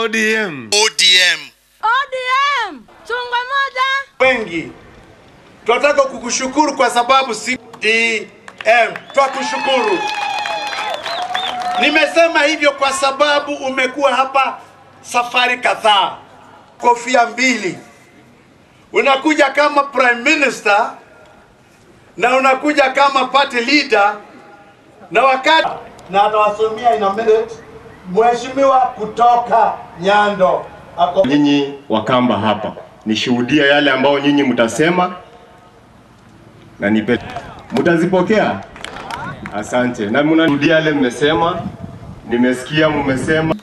ODM. Chungwa moja. Wengi tunataka kukushukuru kwa sababu ODM. Tunakushukuru. Nimesema hivyo kwa sababu umekuwa hapa safari kadhaa. Kofia mbili. Unakuja kama Prime Minister na unakuja kama party leader, na wakati na atawasomea in a minute mheshimiwa kutoka Nyando. Nyinyi Wakamba hapa nishuhudia yale ambao nyinyi mtasema na mtazipokea. Asante. Na mnarudia yale mmesema, nimesikia mmesema.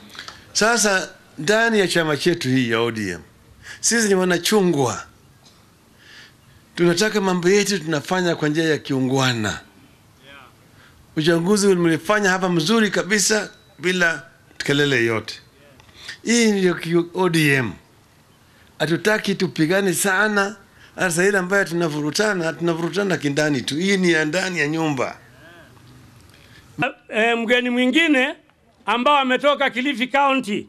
Sasa ndani ya chama chetu hii ya ODM, sisi ni wanachungwa. Tunataka mambo yetu tunafanya kwa njia ya kiungwana. Uchaguzi ulimefanya hapa mzuri kabisa bila kelele yote. Hii ndio ODM. Hatutaki tupigane sana. Sasa ile ambayo tunavurutana kindani tu. Hii ni ya ndani ya nyumba. Mgeni mwingine ambao ametoka Kilifi County.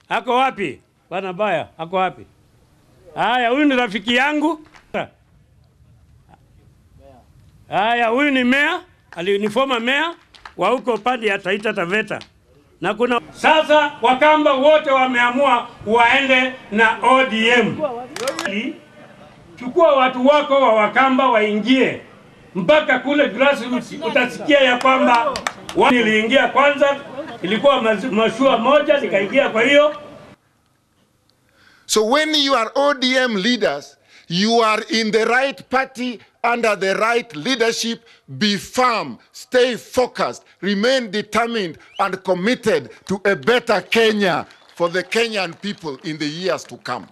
Ako wapi? Bwana Baya, ako wapi? Haya, huyu ni rafiki yangu. Haya, huyu ni mayor, ni former mayor wa huko pande ya Taita Taveta. Na kuna sasa Wakamba wote wameamua waende na ODM. Chukua watu wako wa Wakamba waingie mpaka kule grassroots. Utasikia ya kwamba niliingia kwanza, ilikuwa mashua moja nikaingia kwa hiyo. So when you are ODM leaders, you are in the right party under the right leadership. Be firm, stay focused, remain determined and committed to a better Kenya for the Kenyan people in the years to come.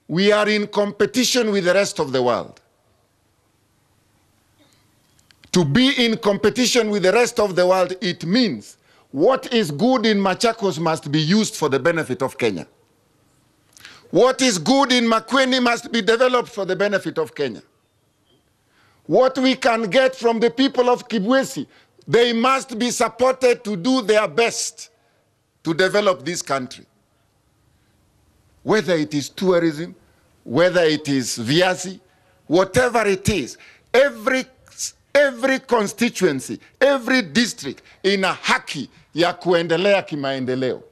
We are in competition with the rest of the world. To be in competition with the rest of the world, it means what is good in Machakos must be used for the benefit of Kenya. What is good in Makueni must be developed for the benefit of Kenya. What we can get from the people of Kibwezi, they must be supported to do their best to develop this country. Whether it is tourism, whether it is viazi, whatever it is, every constituency, every district ina haki ya kuendelea kimaendeleo.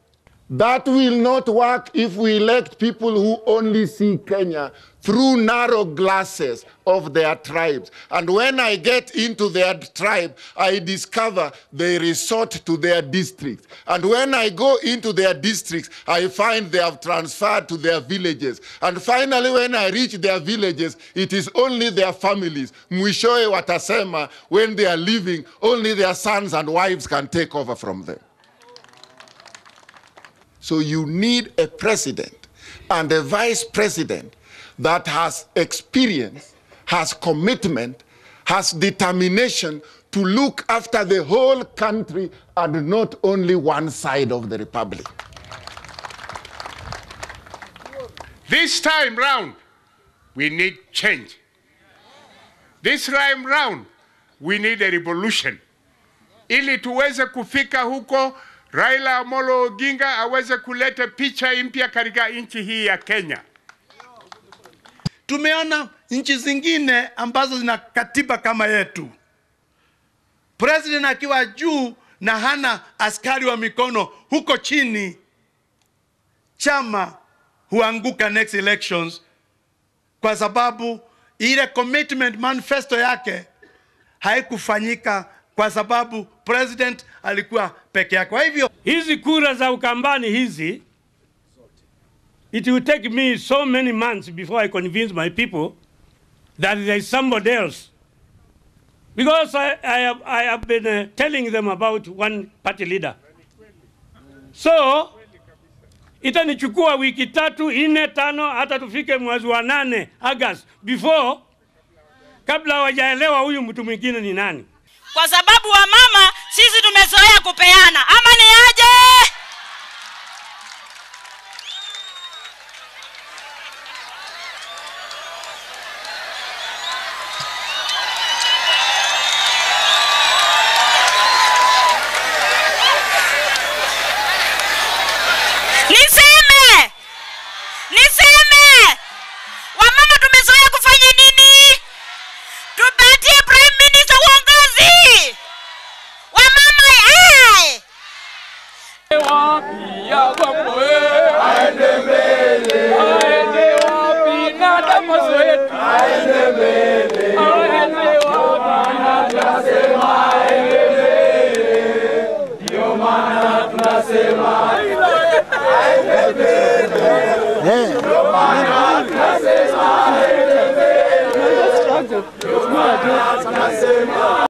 That will not work if we elect people who only see Kenya through narrow glasses of their tribes. And when I get into their tribe, I discover they resort to their districts. And when I go into their districts, I find they have transferred to their villages. And finally, when I reach their villages, it is only their families. Mwishowe watasema, when they are leaving, only their sons and wives can take over from them. So you need a president and a vice president that has experience, has commitment, has determination to look after the whole country and not only one side of the republic. This time round, we need change. This time round, we need a revolution. Ili tuweze kufika huko, Raila Amolo Odinga aweze kuleta picha mpya katika nchi hii ya Kenya. Tumeona nchi zingine ambazo zina katiba kama yetu. President akiwa juu na hana askari wa mikono huko chini, chama huanguka next elections kwa sababu ile commitment manifesto yake haikufanyika kwa sababu president alikuwa peke yake. Kwa hivyo hizi kura za Ukambani hizi, it will take me so many months before I convince my people that there is somebody else. Because I have been telling them about one party leader. So, itanichukua wiki 3, 4, 5 hata tufike mwezi wa 8 August before kabla hawajaelewa huyu mtu mwingine ni nani. Kwa sababu wa mama sisi tumezoea kupeana. Ama ni aje?